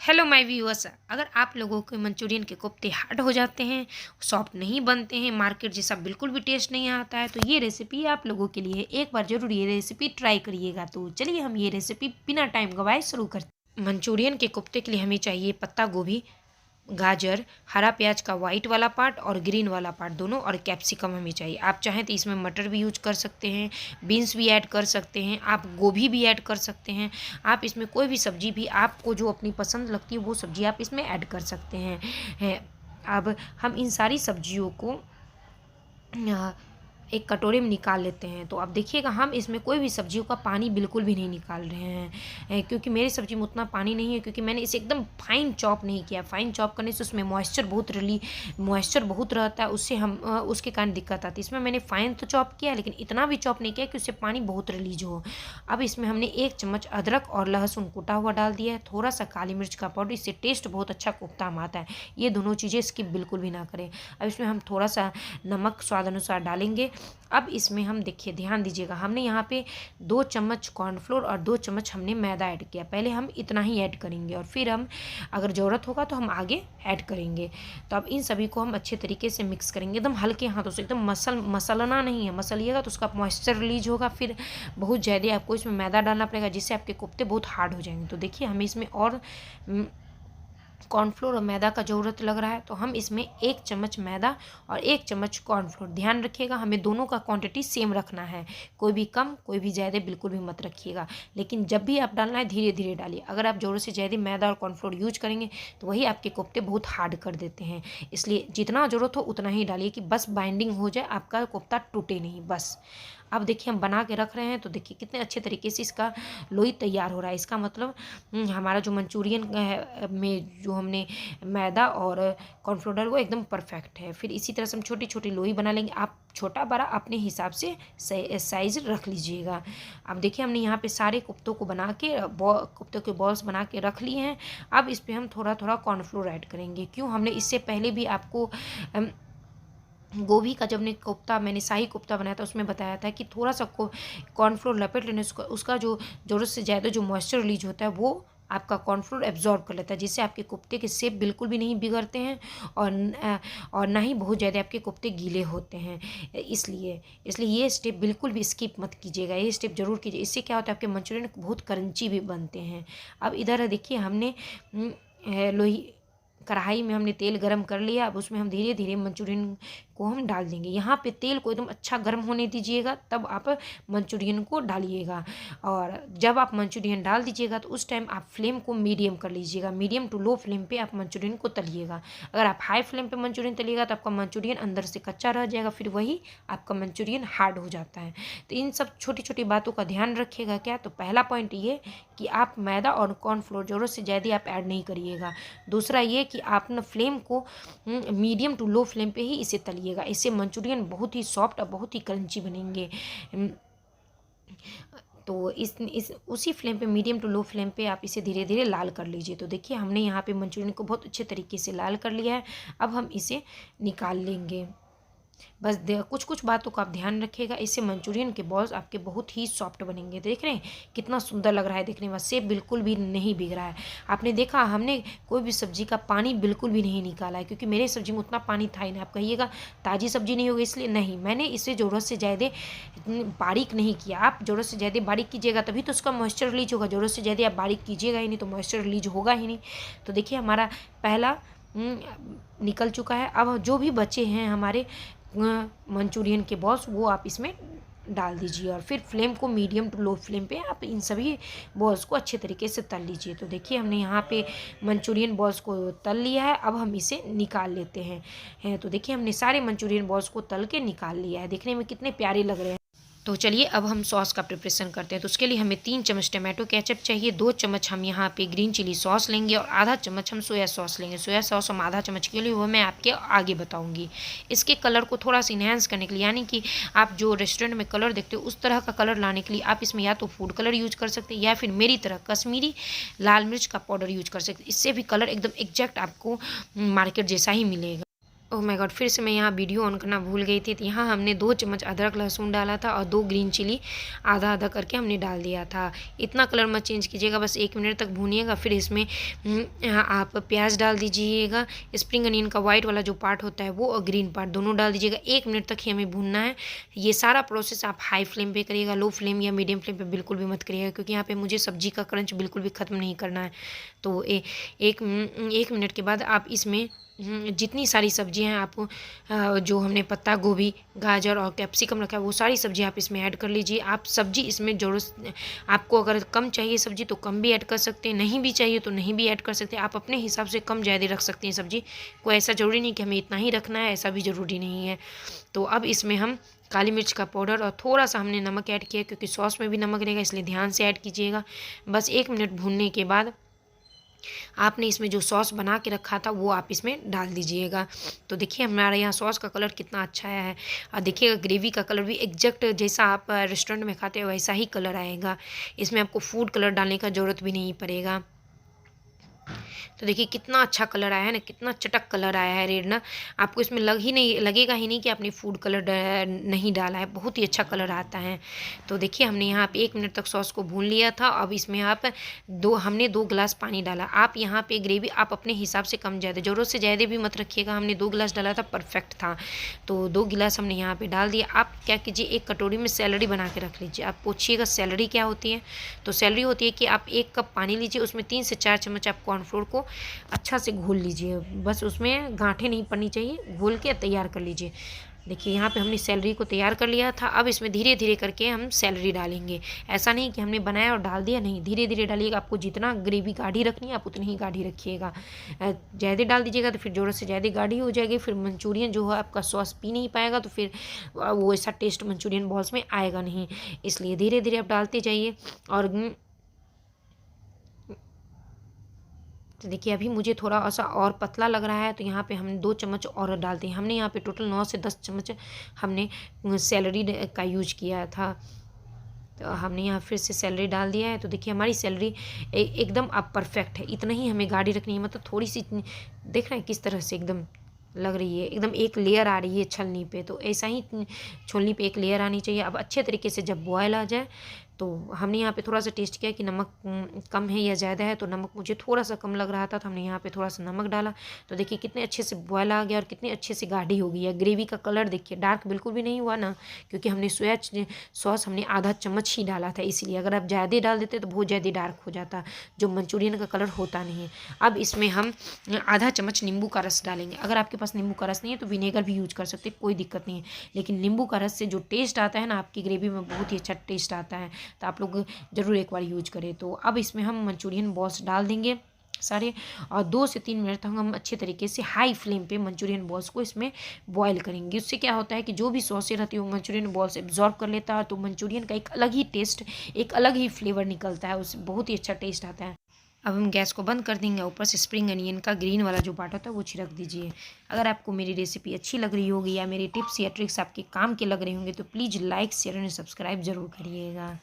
Hello my viewers, अगर आप लोगों के मंचूरियन के कोफ्ते हार्ड हो जाते हैं, सॉफ्ट नहीं बनते हैं, मार्केट जैसा बिल्कुल भी टेस्ट नहीं आता है, तो ये रेसिपी आप लोगों के लिए है। एक बार ज़रूर ये रेसिपी ट्राई करिएगा। तो चलिए हम ये रेसिपी बिना टाइम गवाए शुरू करते हैं। मंचूरियन के कोफ्ते के लिए हमें चाहिए पत्ता गोभी, गाजर, हरा प्याज का वाइट वाला पार्ट और ग्रीन वाला पार्ट दोनों, और कैप्सिकम हमें चाहिए। आप चाहें तो इसमें मटर भी यूज कर सकते हैं, बीन्स भी ऐड कर सकते हैं, आप गोभी भी ऐड कर सकते हैं। आप इसमें कोई भी सब्जी भी आपको जो अपनी पसंद लगती है वो सब्जी आप इसमें ऐड कर सकते हैं। अब हम इन सारी सब्जियों को एक कटोरे में निकाल लेते हैं। तो अब देखिएगा, हम इसमें कोई भी सब्जियों का पानी बिल्कुल भी नहीं निकाल रहे हैं, क्योंकि मेरी सब्जी में उतना पानी नहीं है, क्योंकि मैंने इसे एकदम फाइन चॉप नहीं किया। फाइन चॉप करने से उसमें मॉइस्चर बहुत रहता है, उससे हम उसके कारण दिक्कत आती है। इसमें मैंने फाइन तो चॉप किया, लेकिन इतना भी चॉप नहीं किया कि उससे पानी बहुत रिलीज हो। अब इसमें हमने 1 चम्मच अदरक और लहसुन कूटा हुआ डाल दिया है, थोड़ा सा काली मिर्च का पाउडर, इससे टेस्ट बहुत अच्छा कोफ्ता में आता है। ये दोनों चीज़ें स्किप बिल्कुल भी ना करें। अब इसमें हम थोड़ा सा नमक स्वाद अनुसार डालेंगे। अब इसमें हम देखिए, ध्यान दीजिएगा, हमने यहाँ पे 2 चम्मच कॉर्नफ्लोर और 2 चम्मच हमने मैदा ऐड किया। पहले हम इतना ही ऐड करेंगे और फिर हम अगर ज़रूरत होगा तो हम आगे ऐड करेंगे। तो अब इन सभी को हम अच्छे तरीके से मिक्स करेंगे, एकदम हल्के हाथों से, एकदम मसलना नहीं है। मसलिएगा तो उसका मॉइस्चर रिलीज होगा, फिर बहुत ज़्यादा आपको इसमें मैदा डालना पड़ेगा, जिससे आपके कोफ्ते बहुत हार्ड हो जाएंगे। तो देखिए, हमें इसमें और कॉर्नफ्लोर और मैदा का ज़रूरत लग रहा है, तो हम इसमें 1 चम्मच मैदा और 1 चम्मच कॉर्नफ्लोर, ध्यान रखिएगा हमें दोनों का क्वांटिटी सेम रखना है, कोई भी कम कोई भी ज़्यादा बिल्कुल भी मत रखिएगा। लेकिन जब भी आप डालना है धीरे धीरे डालिए। अगर आप ज़रूरत से ज़्यादा मैदा और कॉर्नफ्लोर यूज करेंगे तो वही आपके कोफ्ते बहुत हार्ड कर देते हैं। इसलिए जितना ज़रूरत हो उतना ही डालिए, कि बस बाइंडिंग हो जाए, आपका कोफ्ता टूटे नहीं, बस। अब देखिए, हम बना के रख रहे हैं, तो देखिए कितने अच्छे तरीके से इसका लोई तैयार हो रहा है। इसका मतलब हमारा जो मंचूरियन में जो हमने मैदा और कॉर्नफ्लोर डाला वो एकदम परफेक्ट है। फिर इसी तरह से हम छोटी छोटी लोई बना लेंगे। आप छोटा बड़ा अपने हिसाब से साइज रख लीजिएगा। अब देखिए, हमने यहाँ पे सारे कोफ्तों को बना के कोफ्तों के बॉल्स बना के रख लिए हैं। अब इस पर हम थोड़ा थोड़ा कॉर्नफ्लोर ऐड करेंगे। क्यों, हमने इससे पहले भी आपको गोभी का जब मैंने शाही कोफ्ता बनाया था, उसमें बताया था कि थोड़ा सा कॉर्नफ्लोर लपेट लेने, उसका जो ज़रूरत से ज़्यादा जो मॉइस्चर रिलीज होता है वो आपका कॉर्नफ्लोर एब्जॉर्ब कर लेता है, जिससे आपके कोफ्ते के शेप बिल्कुल भी नहीं बिगड़ते हैं, और ना ही बहुत ज़्यादा आपके कोफ्ते गीले होते हैं। इसलिए ये स्टेप बिल्कुल भी स्किप मत कीजिएगा, ये स्टेप जरूर कीजिए। इससे क्या होता है, आपके मंचूरियन बहुत क्रंची भी बनते हैं। अब इधर देखिए, हमने लोही कढ़ाई में हमने तेल गरम कर लिया। अब उसमें हम धीरे धीरे मंचूरियन को हम डाल देंगे। यहाँ पे तेल को एकदम अच्छा गर्म होने दीजिएगा, तब आप मंचूरियन को डालिएगा। और जब आप मंचूरियन डाल दीजिएगा तो उस टाइम आप फ्लेम को मीडियम कर लीजिएगा। मीडियम टू लो फ्लेम पे आप मंचूरियन को तलिएगा। अगर आप हाई फ्लेम पे मंचूरियन तलिएगा तो आपका मंचूरियन अंदर से कच्चा रह जाएगा, फिर वही आपका मंचूरियन हार्ड हो जाता है। तो इन सब छोटी छोटी बातों का ध्यान रखिएगा। क्या, तो पहला पॉइंट ये कि आप मैदा और कॉर्नफ्लोर ज़रूरत से ज़्यादा आप ऐड नहीं करिएगा। दूसरा ये कि आप ना फ्लेम को मीडियम टू लो फ्लेम पे ही इसे तलिएगा। इससे मंचूरियन बहुत ही सॉफ्ट और बहुत ही क्रंची बनेंगे। तो इस उसी फ्लेम पे, मीडियम टू लो फ्लेम पे आप इसे धीरे धीरे लाल कर लीजिए। तो देखिए, हमने यहाँ पे मंचूरियन को बहुत अच्छे तरीके से लाल कर लिया है। अब हम इसे निकाल लेंगे। बस कुछ कुछ बातों का आप ध्यान रखिएगा, इससे मंचूरियन के बॉल्स आपके बहुत ही सॉफ्ट बनेंगे। देख रहे हैं कितना सुंदर लग रहा है देखने में, शेप बिल्कुल भी नहीं बिगड़ा है। आपने देखा, हमने कोई भी सब्जी का पानी बिल्कुल भी नहीं निकाला है, क्योंकि मेरे सब्जी में उतना पानी था ही नहीं। आप कहिएगा ताज़ी सब्जी नहीं होगी, इसलिए नहीं, मैंने इसे ज़रूरत से ज़्यादा बारीक नहीं किया। आप ज़रूरत से ज़्यादा बारीक कीजिएगा तभी तो उसका मॉइस्चर रिलीज होगा। ज़रूरत से ज़्यादा आप बारीक कीजिएगा ही नहीं तो मॉइस्चर रिलीज होगा ही नहीं। तो देखिए, हमारा पहला निकल चुका है। अब जो भी बचे हैं हमारे मंचूरियन के बॉल्स, वो आप इसमें डाल दीजिए, और फिर फ्लेम को मीडियम टू लो फ्लेम पे आप इन सभी बॉल्स को अच्छे तरीके से तल लीजिए। तो देखिए, हमने यहाँ पे मंचूरियन बॉल्स को तल लिया है। अब हम इसे निकाल लेते हैं। तो देखिए, हमने सारे मंचूरियन बॉल्स को तल के निकाल लिया है। देखने में कितने प्यारे लग रहे हैं। तो चलिए, अब हम सॉस का प्रिपरेशन करते हैं। तो उसके लिए हमें 3 चम्मच टमाटो केचप चाहिए, 2 चम्मच हम यहाँ पे ग्रीन चिली सॉस लेंगे, और आधा चम्मच हम सोया सॉस लेंगे। सोया सॉस हम आधा चम्मच के लिए, वो मैं आपके आगे बताऊंगी। इसके कलर को थोड़ा सा इन्हेंस करने के लिए, यानी कि आप जो रेस्टोरेंट में कलर देखते हो उस तरह का कलर लाने के लिए आप इसमें या तो फूड कलर यूज कर सकते हैं, या फिर मेरी तरह कश्मीरी लाल मिर्च का पाउडर यूज कर सकते हैं। इससे भी कलर एकदम एग्जैक्ट आपको मार्केट जैसा ही मिलेगा। ओह माय गॉड, फिर से मैं यहाँ वीडियो ऑन करना भूल गई थी। तो यहाँ हमने 2 चम्मच अदरक लहसुन डाला था और 2 ग्रीन चिली आधा आधा करके हमने डाल दिया था। इतना कलर मत चेंज कीजिएगा, बस 1 मिनट तक भूनिएगा। फिर इसमें आप प्याज डाल दीजिएगा, स्प्रिंग अनियन का वाइट वाला जो पार्ट होता है वो और ग्रीन पार्ट दोनों डाल दीजिएगा। 1 मिनट तक ही हमें भूनना है। ये सारा प्रोसेस आप हाई फ्लेम पे करिएगा, लो फ्लेम या मीडियम फ्लेम पे बिल्कुल भी मत करिएगा, क्योंकि यहाँ पे मुझे सब्जी का क्रंच बिल्कुल भी ख़त्म नहीं करना है। तो एक मिनट के बाद आप इसमें जितनी सारी सब्जियां हैं आपको, जो हमने पत्ता गोभी, गाजर और कैप्सिकम रखा है, वो सारी सब्जी आप इसमें ऐड कर लीजिए। आप सब्जी इसमें ज़रूरत, आपको अगर कम चाहिए सब्जी तो कम भी ऐड कर सकते हैं, नहीं भी चाहिए तो नहीं भी ऐड कर सकते हैं। आप अपने हिसाब से कम ज़्यादा रख सकते हैं सब्जी, कोई ऐसा ज़रूरी नहीं कि हमें इतना ही रखना है, ऐसा भी ज़रूरी नहीं है। तो अब इसमें हम काली मिर्च का पाउडर और थोड़ा सा हमने नमक ऐड किया, क्योंकि सॉस में भी नमक रहेगा, इसलिए ध्यान से ऐड कीजिएगा। बस 1 मिनट भूनने के बाद आपने इसमें जो सॉस बना के रखा था वो आप इसमें डाल दीजिएगा। तो देखिए हमारे यहाँ सॉस का कलर कितना अच्छा आया है, और देखिएगा ग्रेवी का कलर भी एग्जैक्ट जैसा आप रेस्टोरेंट में खाते हो वैसा ही कलर आएगा। इसमें आपको फूड कलर डालने का ज़रूरत भी नहीं पड़ेगा। तो देखिए कितना अच्छा कलर आया है ना, कितना चटक कलर आया है रेड ना। आपको इसमें लगेगा ही नहीं कि आपने फूड कलर नहीं डाला है, बहुत ही अच्छा कलर आता है। तो देखिए हमने यहाँ पे 1 मिनट तक सॉस को भून लिया था। अब इसमें हमने 2 गिलास पानी डाला। आप यहाँ पे ग्रेवी आप अपने हिसाब से कम ज़्यादा, ज़रूरत से ज़्यादा भी मत रखिएगा। हमने 2 गिलास डाला था, परफेक्ट था। तो 2 गिलास हमने यहाँ पे डाल दिया। आप क्या कीजिए, एक कटोरी में सैलरी बना के रख लीजिए। आप पूछिएगा सैलरी क्या होती है, तो सैलरी होती है कि आप 1 कप पानी लीजिए, उसमें 3 से 4 चम्मच आप कॉर्नफ्लोर को अच्छा से घोल लीजिए। बस उसमें गांठें नहीं पड़नी चाहिए, घोल के तैयार कर लीजिए। देखिए यहाँ पे हमने सैलरी को तैयार कर लिया था। अब इसमें धीरे धीरे करके हम सैलरी डालेंगे। ऐसा नहीं कि हमने बनाया और डाल दिया, नहीं, धीरे धीरे डालिएगा। आपको जितना ग्रेवी गाढ़ी रखनी है आप उतनी ही गाढ़ी रखिएगा। ज़्यादा डाल दीजिएगा तो फिर ज़रूरत से ज़्यादा गाढ़ी हो जाएगी, फिर मंचूरियन जो है आपका सॉस पी नहीं पाएगा, तो फिर वो ऐसा टेस्ट मंचूरियन बॉल्स में आएगा नहीं। इसलिए धीरे धीरे आप डालते जाइए। और तो देखिए अभी मुझे थोड़ा सा और पतला लग रहा है, तो यहाँ पे हम 2 चम्मच और डालते हैं। हमने यहाँ पे टोटल 9 से 10 चम्मच हमने सैलरी का यूज किया था। तो हमने यहाँ फिर से सैलरी डाल दिया है। तो देखिए हमारी सैलरी एकदम अब परफेक्ट है। इतना ही हमें गाढ़ी रखनी है, मतलब थोड़ी सी, देख रहे हैं किस तरह से एकदम लग रही है, एकदम एक लेयर आ रही है छलनी पे। तो ऐसा ही छोलनी पे एक लेयर आनी चाहिए। अब अच्छे तरीके से जब बॉयल आ जाए, तो हमने यहाँ पे थोड़ा सा टेस्ट किया कि नमक कम है या ज़्यादा है। तो नमक मुझे थोड़ा सा कम लग रहा था, तो हमने यहाँ पे थोड़ा सा नमक डाला। तो देखिए कितने अच्छे से बॉयल आ गया और कितने अच्छे से गाढ़ी हो गई है। ग्रेवी का कलर देखिए डार्क बिल्कुल भी नहीं हुआ ना, क्योंकि हमने सोया सॉस हमने आधा चम्मच ही डाला था, इसलिए। अगर आप ज़्यादा डाल देते तो बहुत ज़्यादा डार्क हो जाता, जो मंचूरियन का कलर होता नहीं है। अब इसमें हम आधा चम्मच नींबू का रस डालेंगे। अगर आपके पास नींबू का रस नहीं है तो विनेगर भी यूज कर सकते, कोई दिक्कत नहीं है। लेकिन नींबू का रस से जो टेस्ट आता है ना आपकी ग्रेवी में, बहुत ही अच्छा टेस्ट आता है। तो आप लोग ज़रूर एक बार यूज करें। तो अब इसमें हम मंचूरियन बॉल्स डाल देंगे सारे, और 2 से 3 मिनट तक हम अच्छे तरीके से हाई फ्लेम पे मंचूरियन बॉल्स को इसमें बॉईल करेंगे। उससे क्या होता है कि जो भी सॉसें रहती है वो मंचूरियन बॉल्स एब्जॉर्ब कर लेता है, तो मंचूरियन का एक अलग ही टेस्ट, एक अलग ही फ्लेवर निकलता है, उससे बहुत ही अच्छा टेस्ट आता है। अब हम गैस को बंद कर देंगे। ऊपर से स्प्रिंग अनियन का ग्रीन वाला जो पार्ट होता है वो छिड़क दीजिए। अगर आपको मेरी रेसिपी अच्छी लग रही होगी या मेरी टिप्स या ट्रिक्स आपके काम के लग रहे होंगे तो प्लीज़ लाइक, शेयर और सब्सक्राइब ज़रूर करिएगा।